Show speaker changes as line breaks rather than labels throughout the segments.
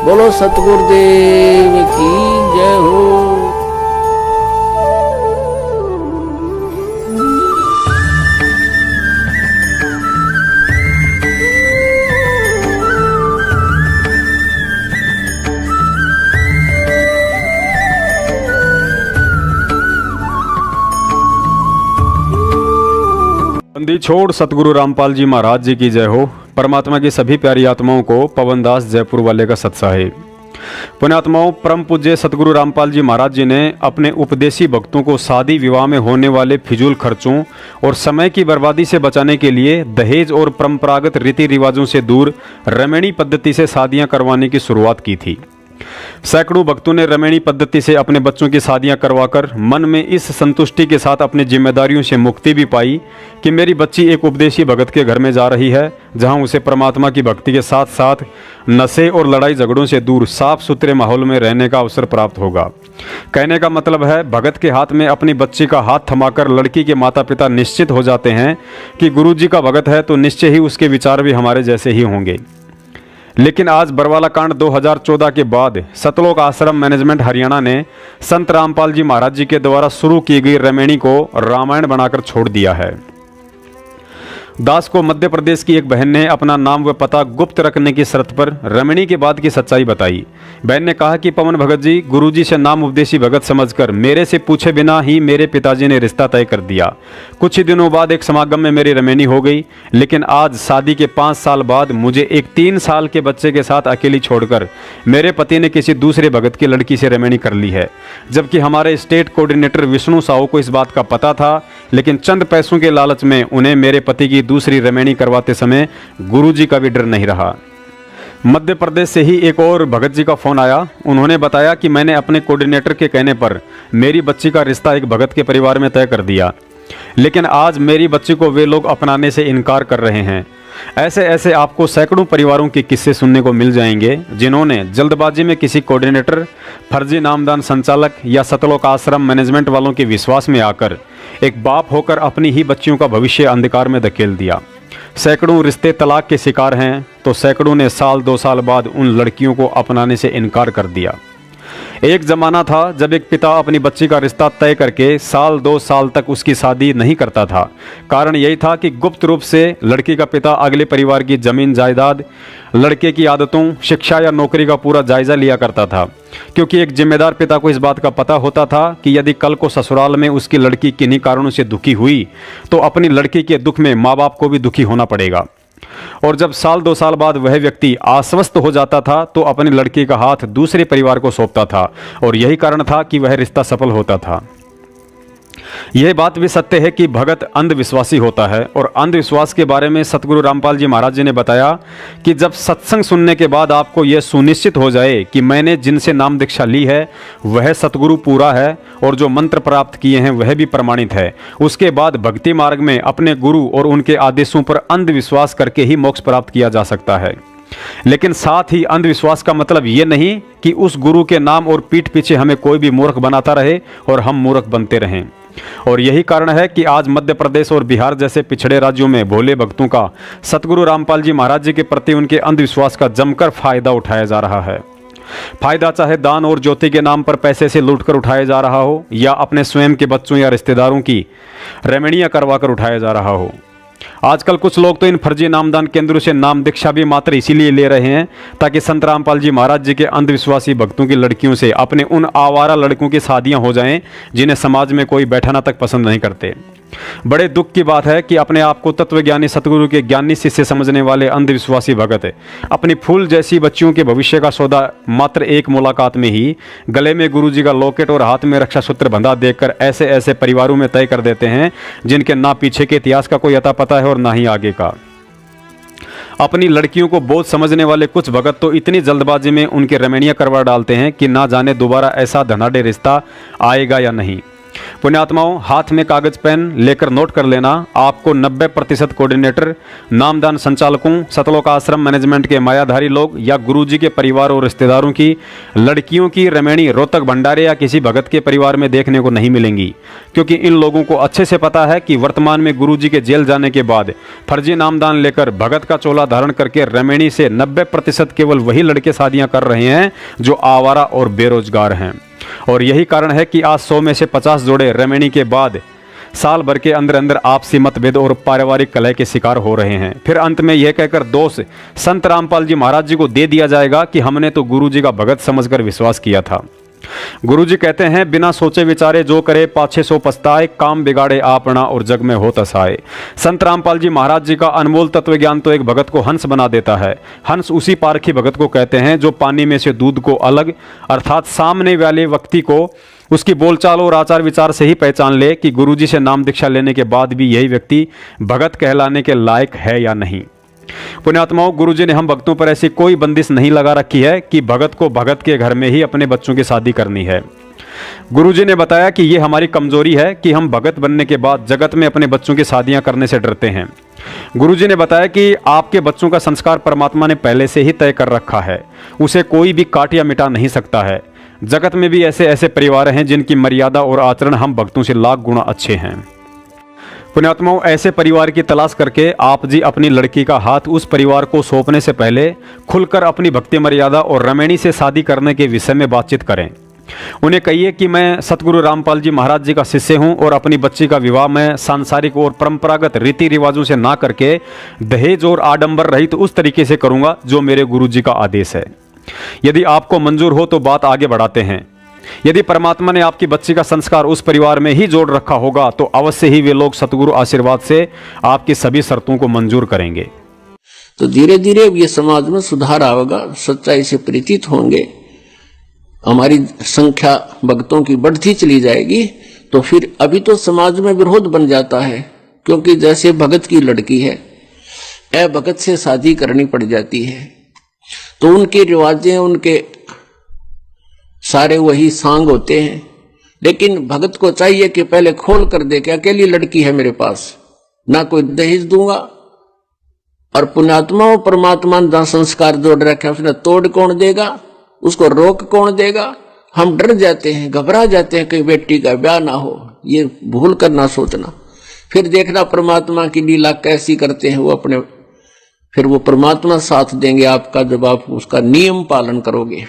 बोलो सतगुरुदेव की जय हो।
बंदी छोड़ सतगुरु रामपाल जी महाराज जी की जय हो। परमात्मा की सभी प्यारी आत्माओं को पवनदास जयपुर वाले का सत्साहे। पुण्यात्माओं, परम पूज्य सतगुरु रामपाल जी महाराज जी ने अपने उपदेशी भक्तों को शादी विवाह में होने वाले फिजूल खर्चों और समय की बर्बादी से बचाने के लिए दहेज और परंपरागत रीति रिवाजों से दूर रमैणी पद्धति से शादियां करवाने की शुरुआत की थी। सैकड़ों भक्तों ने रमैणी पद्धति से अपने बच्चों की शादियां करवाकर मन में इस संतुष्टि के साथ अपनी जिम्मेदारियों से मुक्ति भी पाई कि मेरी बच्ची एक उपदेशी भगत के घर में जा रही है, जहां उसे परमात्मा की भक्ति के साथ साथ नशे और लड़ाई झगड़ों से दूर साफ सुथरे माहौल में रहने का अवसर प्राप्त होगा। कहने का मतलब है, भगत के हाथ में अपनी बच्ची का हाथ थमाकर लड़की के माता पिता निश्चित हो जाते हैं कि गुरु जी का भगत है तो निश्चय ही उसके विचार भी हमारे जैसे ही होंगे। लेकिन आज बरवाला कांड 2014 के बाद सतलोक आश्रम मैनेजमेंट हरियाणा ने संत रामपाल जी महाराज जी के द्वारा शुरू की गई रमैणी को रामायण बनाकर छोड़ दिया है। दास को मध्य प्रदेश की एक बहन ने अपना नाम व पता गुप्त रखने की शर्त पर रमैणी के बाद की सच्चाई बताई। बहन ने कहा कि पवन भगत जी गुरुजी से नाम उपदेशी भगत समझकर मेरे से पूछे बिना ही मेरे पिताजी ने रिश्ता तय कर दिया। कुछ ही दिनों बाद एक समागम में मेरी रमैणी हो गई, लेकिन आज शादी के 5 साल बाद मुझे एक 3 साल के बच्चे के साथ अकेली छोड़कर मेरे पति ने किसी दूसरे भगत की लड़की से रमैणी कर ली है। जबकि हमारे स्टेट कोऑर्डिनेटर विष्णु साहू को इस बात का पता था, लेकिन चंद पैसों के लालच में उन्हें मेरे पति की दूसरी रमैणी करवाते समय गुरुजी का भी डर नहीं रहा। मध्य प्रदेश से ही एक और भगत जी का फोन आया। उन्होंने बताया कि मैंने अपने कोऑर्डिनेटर के कहने पर मेरी बच्ची का रिश्ता एक भगत के परिवार में तय कर दिया, लेकिन आज मेरी बच्ची को वे लोग अपनाने से इनकार कर रहे हैं। ऐसे ऐसे आपको सैकड़ों परिवारों के किस्से सुनने को मिल जाएंगे जिन्होंने जल्दबाजी में किसी कोऑर्डिनेटर, फर्जी नामदान संचालक या सतलोक आश्रम मैनेजमेंट वालों के विश्वास में आकर एक बाप होकर अपनी ही बच्चियों का भविष्य अंधकार में धकेल दिया। सैकड़ों रिश्ते तलाक के शिकार हैं तो सैकड़ों ने साल 2 साल बाद उन लड़कियों को अपनाने से इनकार कर दिया। एक जमाना था जब एक पिता अपनी बच्ची का रिश्ता तय करके साल 2 साल तक उसकी शादी नहीं करता था। कारण यही था कि गुप्त रूप से लड़की का पिता अगले परिवार की जमीन जायदाद, लड़के की आदतों, शिक्षा या नौकरी का पूरा जायजा लिया करता था, क्योंकि एक जिम्मेदार पिता को इस बात का पता होता था कि यदि कल को ससुराल में उसकी लड़की किन्हीं कारणों से दुखी हुई तो अपनी लड़की के दुख में माँ बाप को भी दुखी होना पड़ेगा। और जब साल 2 साल बाद वह व्यक्ति आश्वस्त हो जाता था तो अपनी लड़की का हाथ दूसरे परिवार को सौंपता था, और यही कारण था कि वह रिश्ता सफल होता था। यह बात भी सत्य है कि भगत अंधविश्वासी होता है, और अंधविश्वास के बारे में सतगुरु रामपाल जी महाराज जी ने बताया कि जब सत्संग सुनने के बाद आपको यह सुनिश्चित हो जाए कि मैंने जिनसे नाम दीक्षा ली है वह सतगुरु पूरा है और जो मंत्र प्राप्त किए हैं वह भी प्रमाणित है, उसके बाद भक्ति मार्ग में अपने गुरु और उनके आदेशों पर अंधविश्वास करके ही मोक्ष प्राप्त किया जा सकता है। लेकिन साथ ही अंधविश्वास का मतलब ये नहीं कि उस गुरु के नाम और पीठ पीछे हमें कोई भी मूर्ख बनाता रहे और हम मूर्ख बनते रहें। और यही कारण है कि आज मध्य प्रदेश और बिहार जैसे पिछड़े राज्यों में भोले भक्तों का सतगुरु रामपाल जी महाराज जी के प्रति उनके अंधविश्वास का जमकर फायदा उठाया जा रहा है। फायदा चाहे दान और ज्योति के नाम पर पैसे से लूटकर उठाया जा रहा हो या अपने स्वयं के बच्चों या रिश्तेदारों की रमैणियां करवाकर उठाया जा रहा हो। आजकल कुछ लोग तो इन फर्जी नामदान केंद्रों से नाम दीक्षा भी मात्र इसीलिए ले रहे हैं ताकि संत रामपाल जी महाराज जी के अंधविश्वासी भक्तों की लड़कियों से अपने उन आवारा लड़कों की शादियां हो जाएं जिन्हें समाज में कोई बैठाना तक पसंद नहीं करते। बड़े दुख की बात है कि अपने आप को तत्वज्ञानी सतगुरु के ज्ञानी शिष्य समझने वाले अंधविश्वासी भगत अपनी फूल जैसी बच्चियों के भविष्य का सौदा मात्र एक मुलाकात में ही गले में गुरुजी का लॉकेट और हाथ में रक्षा सूत्र बंधा देखकर ऐसे ऐसे परिवारों में तय कर देते हैं जिनके ना पीछे के इतिहास का कोई अता पता है और ना ही आगे का। अपनी लड़कियों को बोझ समझने वाले कुछ भगत तो इतनी जल्दबाजी में उनके रमैणियां करवा डालते हैं कि ना जाने दोबारा ऐसा धनाढ़ रिश्ता आएगा या नहीं। पुण्यात्माओं, हाथ में कागज पेन लेकर नोट कर लेना, आपको 90% कोऑर्डिनेटर, नामदान संचालकों, सतलोक आश्रम मैनेजमेंट के मायाधारी लोग या गुरुजी के परिवार और रिश्तेदारों की लड़कियों की रमैनी रोहतक भंडारे या किसी भगत के परिवार में देखने को नहीं मिलेंगी, क्योंकि इन लोगों को अच्छे से पता है कि वर्तमान में गुरुजी के जेल जाने के बाद फर्जी नामदान लेकर भगत का चोला धारण करके रमैनी से 90% केवल वही लड़के शादियां कर रहे हैं जो आवारा और बेरोजगार हैं। और यही कारण है कि आज 100 में से 50 जोड़े रमैनी के बाद साल भर के अंदर अंदर आपसी मतभेद और पारिवारिक कलह के शिकार हो रहे हैं। फिर अंत में यह कहकर दोष संत रामपाल जी महाराज जी को दे दिया जाएगा कि हमने तो गुरु जी का भगत समझकर विश्वास किया था। गुरुजी कहते हैं, बिना सोचे विचारे जो करे पाछे सो पछताए, काम बिगाड़े आपना और जग में हो तसाए। संत रामपाल जी महाराज जी का अनमोल तत्व ज्ञान तो एक भगत को हंस बना देता है। हंस उसी पारखी भगत को कहते हैं जो पानी में से दूध को अलग अर्थात सामने वाले व्यक्ति को उसकी बोलचाल और आचार विचार से ही पहचान ले कि गुरुजी से नाम दीक्षा लेने के बाद भी यही व्यक्ति भगत कहलाने के लायक है या नहीं। पुण्यात्माओं, गुरुजी ने हम भक्तों पर ऐसी कोई बंदिश नहीं लगा रखी है कि भगत को भगत के घर में ही अपने बच्चों की शादी करनी है। गुरुजी ने बताया कि यह हमारी कमजोरी है कि हम भगत बनने के बाद जगत में अपने बच्चों की शादियां करने से डरते हैं। गुरुजी ने बताया कि आपके बच्चों का संस्कार परमात्मा ने पहले से ही तय कर रखा है, उसे कोई भी काट या मिटा नहीं सकता है। जगत में भी ऐसे ऐसे परिवार हैं जिनकी मर्यादा और आचरण हम भक्तों से लाख गुना अच्छे हैं। पुण्यात्माओं, ऐसे परिवार की तलाश करके आप जी अपनी लड़की का हाथ उस परिवार को सौंपने से पहले खुलकर अपनी भक्ति मर्यादा और रमैनी से शादी करने के विषय में बातचीत करें। उन्हें कहिए कि मैं सतगुरु रामपाल जी महाराज जी का शिष्य हूं और अपनी बच्ची का विवाह मैं सांसारिक और परंपरागत रीति रिवाजों से ना करके दहेज और आडंबर रहित उस तरीके से करूंगा जो मेरे गुरु जी का आदेश है। यदि आपको मंजूर हो तो बात आगे बढ़ाते हैं। यदि परमात्मा ने आपकी बच्ची का संस्कार उस परिवार में ही जोड़ रखा होगा तो अवश्य ही वे लोग सतगुरु आशीर्वाद से आपकी सभी शर्तों को मंजूर करेंगे।
तो धीरे धीरे ये समाज में सुधार आएगा, सच्चाई से परिचित होंगे, हमारी संख्या भक्तों की बढ़ती चली जाएगी। तो फिर अभी तो समाज में विरोध बन जाता है, क्योंकि जैसे भगत की लड़की है भगत से शादी करनी पड़ जाती है, तो उनके रिवाजें उनके सारे वही सांग होते हैं। लेकिन भगत को चाहिए कि पहले खोल कर दे कि अकेली लड़की है मेरे पास, ना कोई दहेज दूंगा। और पुण्यात्मा और परमात्मा ने संस्कार जोड़ रखे, उसने तोड़ कौन देगा, उसको रोक कौन देगा। हम डर जाते हैं, घबरा जाते हैं कि बेटी का ब्याह ना हो, ये भूल कर ना सोचना। फिर देखना परमात्मा की लीला कैसी करते हैं वो अपने, फिर वो परमात्मा साथ देंगे आपका जब आप उसका नियम पालन करोगे।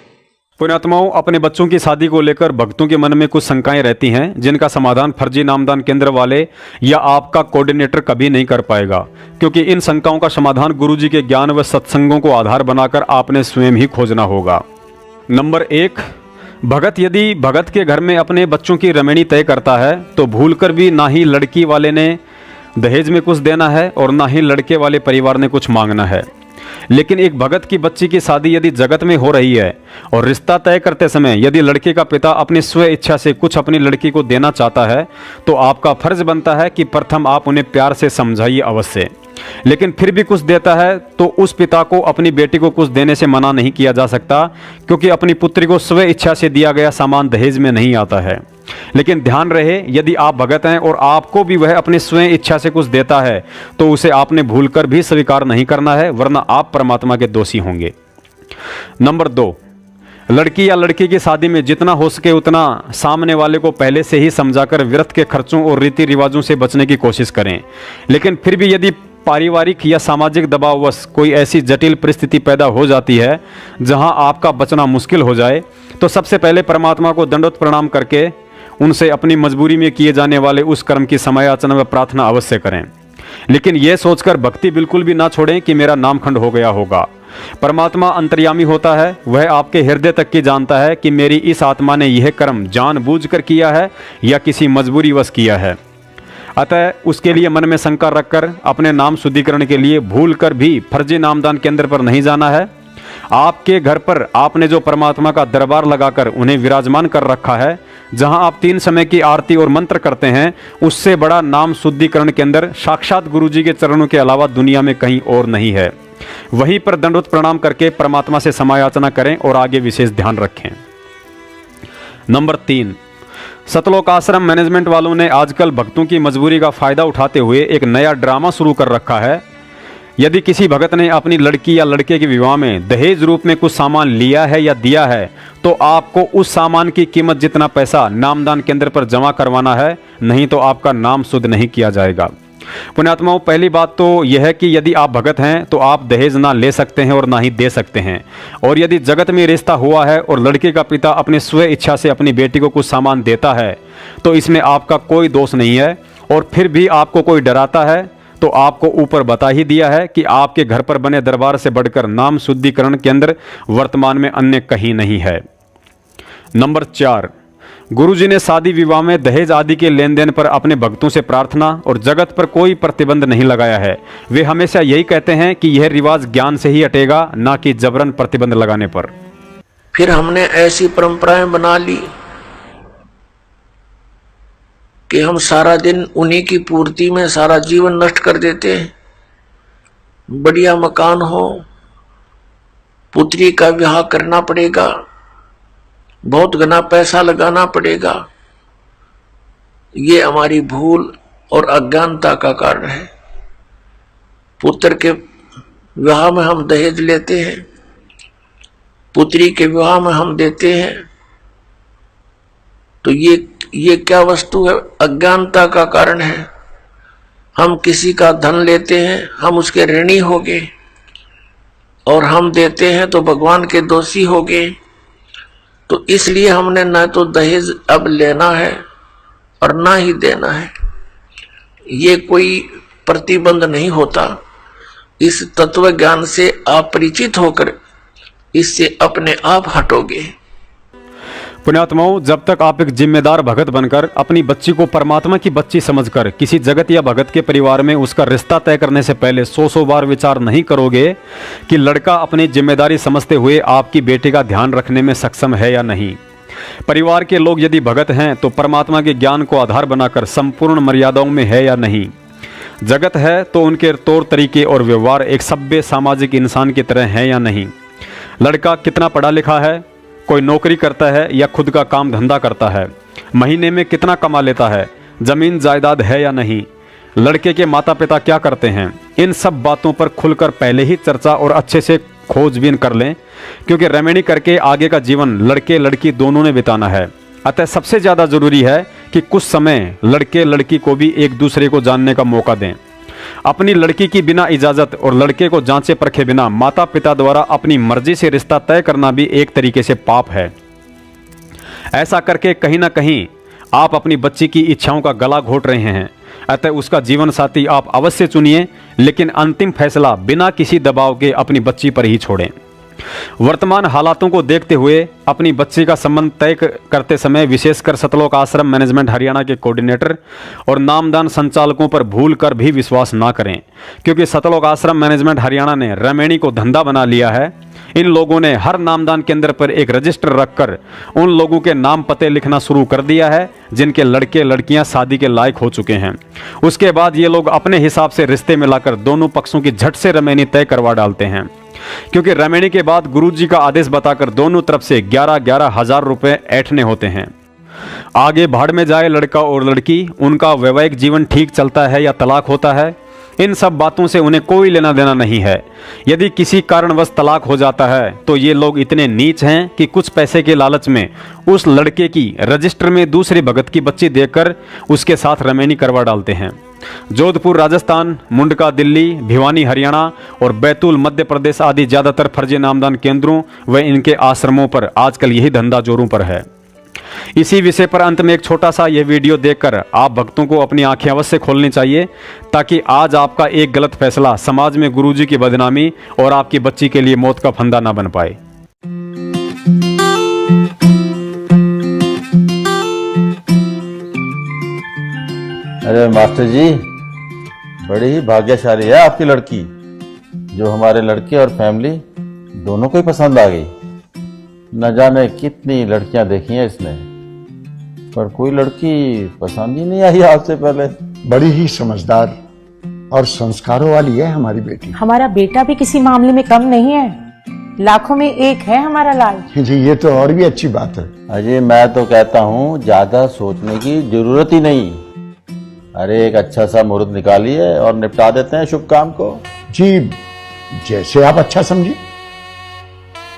पुण्यात्माओं, अपने बच्चों की शादी को लेकर भक्तों के मन में कुछ शंकाएं रहती हैं जिनका समाधान फर्जी नामदान केंद्र वाले या आपका कोऑर्डिनेटर कभी नहीं कर पाएगा, क्योंकि इन शंकाओं का समाधान गुरुजी के ज्ञान व सत्संगों को आधार बनाकर आपने स्वयं ही खोजना होगा। नंबर 1, भगत यदि भगत के घर में अपने बच्चों की रमैनी तय करता है तो भूलकर भी ना ही लड़की वाले ने दहेज में कुछ देना है और ना ही लड़के वाले परिवार ने कुछ मांगना है। लेकिन एक भगत की बच्ची की शादी यदि जगत में हो रही है और रिश्ता तय करते समय यदि लड़के का पिता अपनी स्व इच्छा से कुछ अपनी लड़की को देना चाहता है तो आपका फर्ज बनता है कि प्रथम आप उन्हें प्यार से समझाइए अवश्य। लेकिन फिर भी कुछ देता है तो उस पिता को अपनी बेटी को कुछ देने से मना नहीं किया जा सकता, क्योंकि अपनी पुत्री को स्व इच्छा से दिया गया सामान दहेज में नहीं आता है। लेकिन ध्यान रहे, यदि आप भगत हैं और आपको भी वह अपनी स्वयं इच्छा से कुछ देता है तो उसे आपने भूलकर भी स्वीकार नहीं करना है, वरना आप परमात्मा के दोषी होंगे। नंबर 2, लड़की या लड़के की शादी में जितना हो सके उतना सामने वाले को पहले से ही समझाकर व्यर्थ के खर्चों और रीति रिवाजों से बचने की कोशिश करें। लेकिन फिर भी यदि पारिवारिक या सामाजिक दबाववश कोई ऐसी जटिल परिस्थिति पैदा हो जाती है जहां आपका बचना मुश्किल हो जाए तो सबसे पहले परमात्मा को दंडवत प्रणाम करके उनसे अपनी मजबूरी में किए जाने वाले उस कर्म की समयाचना व प्रार्थना अवश्य करें। लेकिन यह सोचकर भक्ति बिल्कुल भी ना छोड़ें कि मेरा नामखंड हो गया होगा। परमात्मा अंतर्यामी होता है, वह आपके हृदय तक की जानता है कि मेरी इस आत्मा ने यह कर्म जानबूझकर किया है या किसी मजबूरीवश किया है। अतः उसके लिए मन में शंका रखकर अपने नाम शुद्धिकरण के लिए भूल कर भी फर्जी नामदान केंद्र पर नहीं जाना है। आपके घर पर आपने जो परमात्मा का दरबार लगाकर उन्हें विराजमान कर रखा है, जहां आप 3 समय की आरती और मंत्र करते हैं, उससे बड़ा नाम शुद्धिकरण केंद्र साक्षात गुरुजी के चरणों के अलावा दुनिया में कहीं और नहीं है। वहीं पर दंडवत प्रणाम करके परमात्मा से समायाचना करें और आगे विशेष ध्यान रखें। नंबर 3, सतलोक आश्रम मैनेजमेंट वालों ने आजकल भक्तों की मजबूरी का फायदा उठाते हुए एक नया ड्रामा शुरू कर रखा है। यदि किसी भगत ने अपनी लड़की या लड़के के विवाह में दहेज रूप में कुछ सामान लिया है या दिया है तो आपको उस सामान की कीमत जितना पैसा नामदान केंद्र पर जमा करवाना है, नहीं तो आपका नाम शुद्ध नहीं किया जाएगा। पुण्यात्माओं, पहली बात तो यह है कि यदि आप भगत हैं तो आप दहेज ना ले सकते हैं और ना ही दे सकते हैं। और यदि जगत में रिश्ता हुआ है और लड़के का पिता अपनी स्व इच्छा से अपनी बेटी को कुछ सामान देता है तो इसमें आपका कोई दोष नहीं है। और फिर भी आपको कोई डराता है तो आपको ऊपर बता ही दिया है कि आपके घर पर बने दरबार से बढ़कर नाम शुद्धिकरण केंद्र वर्तमान में अन्य कहीं नहीं है। नंबर 4, गुरुजी ने शादी विवाह में दहेज आदि के लेन देन पर अपने भक्तों से प्रार्थना और जगत पर कोई प्रतिबंध नहीं लगाया है। वे हमेशा यही कहते हैं कि यह रिवाज ज्ञान से ही हटेगा, ना कि जबरन प्रतिबंध लगाने पर।
फिर हमने ऐसी परंपराएं बना ली कि हम सारा दिन उन्हीं की पूर्ति में सारा जीवन नष्ट कर देते हैं। बढ़िया मकान हो, पुत्री का विवाह करना पड़ेगा, बहुत घना पैसा लगाना पड़ेगा। ये हमारी भूल और अज्ञानता का कारण है। पुत्र के विवाह में हम दहेज लेते हैं, पुत्री के विवाह में हम देते हैं, तो ये क्या वस्तु है? अज्ञानता का कारण है। हम किसी का धन लेते हैं, हम उसके ऋणी हो गए, और हम देते हैं तो भगवान के दोषी हो गए। तो इसलिए हमने न तो दहेज अब लेना है और ना ही देना है। ये कोई प्रतिबंध नहीं होता। इस तत्व ज्ञान से आप परिचित होकर इससे अपने आप हटोगे।
पुण्यात्माओं, जब तक आप एक जिम्मेदार भगत बनकर अपनी बच्ची को परमात्मा की बच्ची समझकर किसी जगत या भगत के परिवार में उसका रिश्ता तय करने से पहले 100 बार विचार नहीं करोगे कि लड़का अपनी जिम्मेदारी समझते हुए आपकी बेटी का ध्यान रखने में सक्षम है या नहीं। परिवार के लोग यदि भगत हैं तो परमात्मा के ज्ञान को आधार बनाकर संपूर्ण मर्यादाओं में है या नहीं। जगत है तो उनके तौर तरीके और व्यवहार एक सभ्य सामाजिक इंसान की तरह है या नहीं। लड़का कितना पढ़ा लिखा है, कोई नौकरी करता है या खुद का काम धंधा करता है, महीने में कितना कमा लेता है, जमीन जायदाद है या नहीं, लड़के के माता पिता क्या करते हैं, इन सब बातों पर खुलकर पहले ही चर्चा और अच्छे से खोजबीन कर लें, क्योंकि रेमेडी करके आगे का जीवन लड़के लड़की दोनों ने बिताना है। अतः सबसे ज़्यादा जरूरी है कि कुछ समय लड़के लड़की को भी एक दूसरे को जानने का मौका दें। अपनी लड़की की बिना इजाजत और लड़के को जांचे परखे बिना माता पिता द्वारा अपनी मर्जी से रिश्ता तय करना भी एक तरीके से पाप है। ऐसा करके कहीं ना कहीं आप अपनी बच्ची की इच्छाओं का गला घोट रहे हैं। अतः उसका जीवन साथी आप अवश्य चुनिए, लेकिन अंतिम फैसला बिना किसी दबाव के अपनी बच्ची पर ही छोड़ें। वर्तमान हालातों को देखते हुए अपनी बच्ची का संबंध तय करते समय विशेषकर सतलोक आश्रम मैनेजमेंट हरियाणा के कोऑर्डिनेटर और नामदान संचालकों पर भूल कर भी विश्वास ना करें, क्योंकि सतलोक आश्रम मैनेजमेंट हरियाणा ने रेमेडी को धंधा बना लिया है। इन लोगों ने हर नामदान केंद्र पर एक रजिस्टर रखकर उन लोगों के नाम पते लिखना शुरू कर दिया है जिनके लड़के लड़कियां शादी के लायक हो चुके हैं। उसके बाद ये लोग अपने हिसाब से रिश्ते मिलाकर दोनों पक्षों की झट से रेमेडी तय करवा डालते हैं, क्योंकि रेमेडी के बाद गुरुजी का आदेश बताकर दोनों तरफ से 11-11 हजार रुपए ऐंठने होते हैं। आगे भाड़ में जाए लड़का और लड़की, उनका वैवाहिक जीवन ठीक चलता है या तलाक होता है, इन सब बातों से उन्हें कोई लेना देना नहीं है। यदि किसी कारणवश तलाक हो जाता है तो ये लोग इतने नीच हैं कि कुछ पैसे के लालच में उस लड़के की रजिस्टर में दूसरे भगत की बच्ची देकर उसके साथ रेमेडी करवा डालते हैं। जोधपुर राजस्थान, मुंडका दिल्ली, भिवानी हरियाणा और बैतूल मध्य प्रदेश आदि ज्यादातर फर्जी नामदान केंद्रों व इनके आश्रमों पर आजकल यही धंधा जोरों पर है। इसी विषय पर अंत में एक छोटा सा यह वीडियो देखकर आप भक्तों को अपनी आंखें अवश्य खोलनी चाहिए, ताकि आज आपका एक गलत फैसला समाज में गुरुजी की बदनामी और आपकी बच्ची के लिए मौत का फंदा ना बन पाए।
अरे मास्टर जी, बड़ी ही भाग्यशाली है आपकी लड़की, जो हमारे लड़के और फैमिली दोनों को ही पसंद आ गई। न जाने कितनी लड़कियां देखी हैं इसने, पर कोई लड़की पसंद ही नहीं आई आपसे पहले।
बड़ी ही समझदार और संस्कारों वाली है हमारी बेटी।
हमारा बेटा भी किसी मामले में कम नहीं है, लाखों में एक है हमारा लाल।
जी ये तो और भी अच्छी बात है।
अजय मैं तो कहता हूँ ज्यादा सोचने की जरूरत ही नहीं। अरे एक अच्छा सा मुहूर्त निकालिए और निपटा देते हैं शुभ काम को।
जी जैसे आप अच्छा समझे,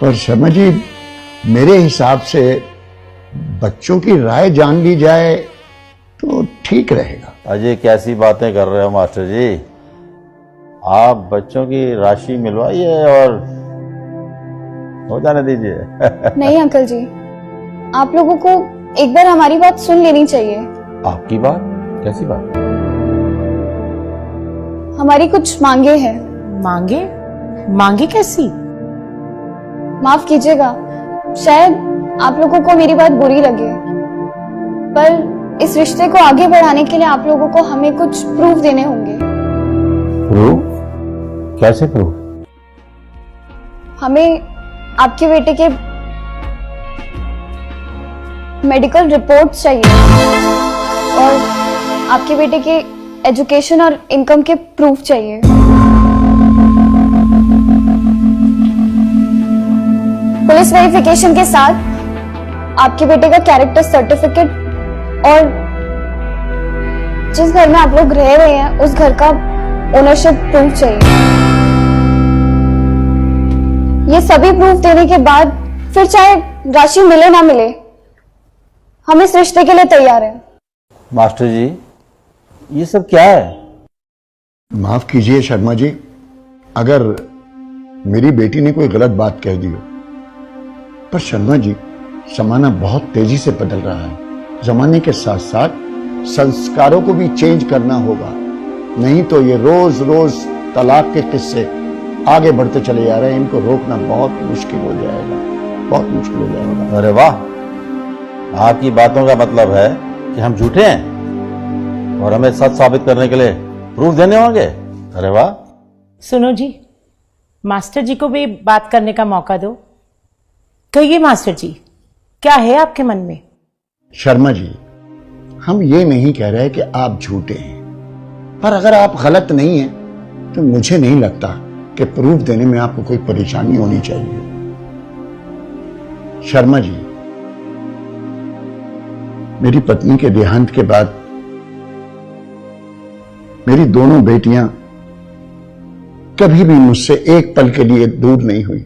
पर शर्मा जी मेरे हिसाब से बच्चों की राय जान ली जाए तो ठीक रहेगा।
अजय कैसी बातें कर रहे हो मास्टर जी, आप बच्चों की राशि मिलवाइए और हो जाने दीजिए।
नहीं अंकल जी, आप लोगों को एक बार हमारी बात सुन लेनी चाहिए।
आपकी बात? कैसी बात?
हमारी कुछ मांगे हैं।
मांगे? मांगे कैसी?
माफ कीजिएगा, शायद आप लोगों को मेरी बात बुरी लगे, पर इस रिश्ते को आगे बढ़ाने के लिए आप लोगों को हमें कुछ प्रूफ देने होंगे।
प्रूफ? कैसे प्रूफ?
हमें आपके बेटे के मेडिकल रिपोर्ट्स चाहिए और आपके बेटे के एजुकेशन और इनकम के प्रूफ चाहिए। पुलिस वेरिफिकेशन के साथ आपके बेटे का कैरेक्टर सर्टिफिकेट और जिस घर में आप लोग रह रहे हैं उस घर का ओनरशिप प्रूफ चाहिए। ये सभी प्रूफ देने के बाद फिर चाहे राशि मिले ना मिले, हम इस रिश्ते के लिए तैयार हैं।
मास्टर जी ये सब क्या है?
माफ कीजिए शर्मा जी, अगर मेरी बेटी ने कोई गलत बात कह दी हो, पर शर्मा जी जमाना बहुत तेजी से बदल रहा है। जमाने के साथ साथ संस्कारों को भी चेंज करना होगा, नहीं तो ये रोज रोज तलाक के किस्से आगे बढ़ते चले जा रहे हैं। इनको रोकना बहुत मुश्किल हो जाएगा, बहुत मुश्किल हो जाएगा।
अरे वाह, आपकी बातों का मतलब है कि हम झूठे हैं और हमें सच साबित करने के लिए प्रूफ देने होंगे। अरे वाह।
सुनो जी, मास्टर जी को भी बात करने का मौका दो। कहिए मास्टर जी, क्या है आपके मन में?
शर्मा जी, हम ये नहीं कह रहे कि आप झूठे हैं, पर अगर आप गलत नहीं हैं तो मुझे नहीं लगता कि प्रूफ देने में आपको कोई परेशानी होनी चाहिए। शर्मा जी, मेरी पत्नी के देहांत के बाद मेरी दोनों बेटियां कभी भी मुझसे एक पल के लिए दूर नहीं हुई।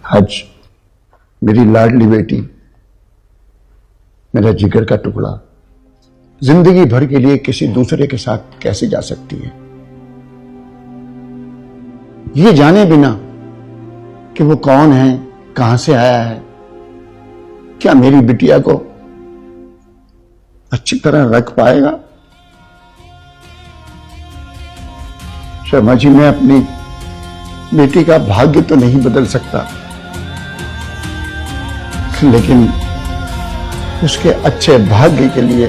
आज मेरी लाडली बेटी, मेरा जिगर का टुकड़ा, जिंदगी भर के लिए किसी दूसरे के साथ कैसे जा सकती है, ये जाने बिना कि वो कौन है, कहां से आया है, क्या मेरी बिटिया को अच्छी तरह रख पाएगा? शर्मा जी, मैं अपनी बेटी का भाग्य तो नहीं बदल सकता, लेकिन उसके अच्छे भाग्य के लिए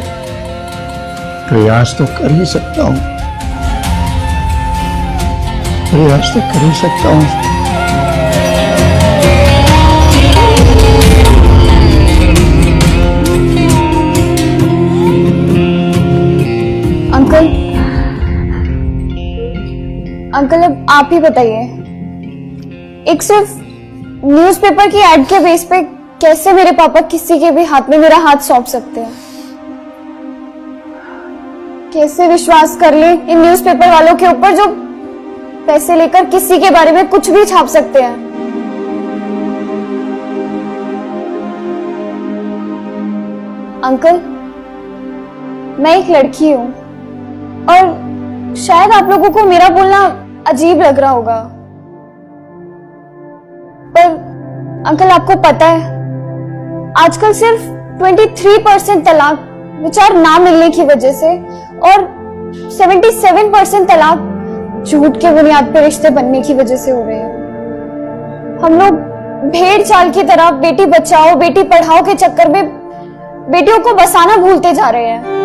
प्रयास तो कर ही सकता हूं, प्रयास तो कर ही सकता हूं।
अंकल, अंकल अब आप ही बताइए, एक सिर्फ न्यूज़पेपर की एड के बेस पे कैसे मेरे पापा किसी के भी हाथ में मेरा हाथ सौंप सकते हैं? कैसे विश्वास कर ले इन न्यूज़पेपर वालों के ऊपर जो पैसे लेकर किसी के बारे में कुछ भी छाप सकते हैं? अंकल, मैं एक लड़की हूं और शायद आप लोगों को मेरा बोलना अजीब लग रहा होगा, पर अंकल आपको पता है आजकल सिर्फ 23% तलाक विचार ना मिलने की वजह से और 77% तलाक झूठ के बुनियाद पर रिश्ते बनने की वजह से हो रहे हैं। हम लोग भेड़ चाल की तरह बेटी बचाओ बेटी पढ़ाओ के चक्कर में बेटियों को बसाना भूलते जा रहे हैं।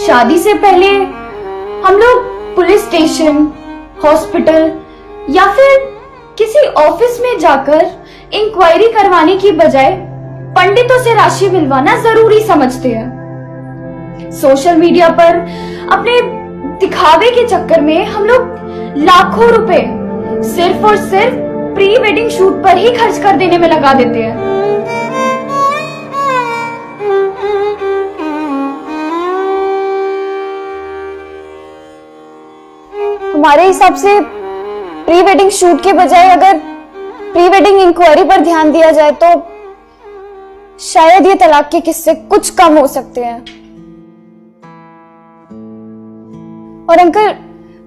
शादी से पहले हम लोग पुलिस स्टेशन, हॉस्पिटल या फिर किसी ऑफिस में जाकर इंक्वायरी करवाने की बजाय पंडितों से राशि मिलवाना जरूरी समझते हैं। सोशल मीडिया पर अपने दिखावे के चक्कर में हम लोग लाखों रुपए सिर्फ और सिर्फ प्री वेडिंग शूट पर ही खर्च कर देने में लगा देते हैं। हमारे हिसाब से प्री वेडिंग शूट के बजाय अगर प्री वेडिंग इंक्वायरी पर ध्यान दिया जाए तो शायद ये तलाक के किस्से कुछ कम हो सकते हैं। और अंकल,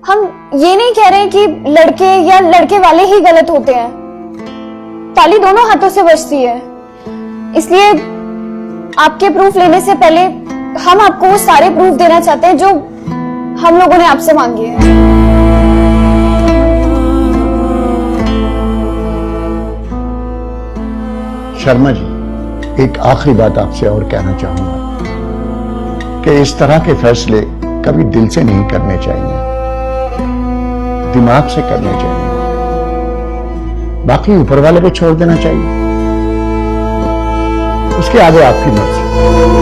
हम ये नहीं कह रहे कि लड़के या लड़के वाले ही गलत होते हैं, ताली दोनों हाथों से बजती है। इसलिए आपके प्रूफ लेने से पहले हम आपको वो सारे प्रूफ देना चाहते हैं जो हम लोगों ने आपसे मांगे हैं।
शर्मा जी, एक आखिरी बात आपसे और कहना चाहूंगा कि इस तरह के फैसले कभी दिल से नहीं करने चाहिए, दिमाग से करने चाहिए, बाकी ऊपर वाले को छोड़ देना चाहिए, उसके आगे आपकी मर्जी।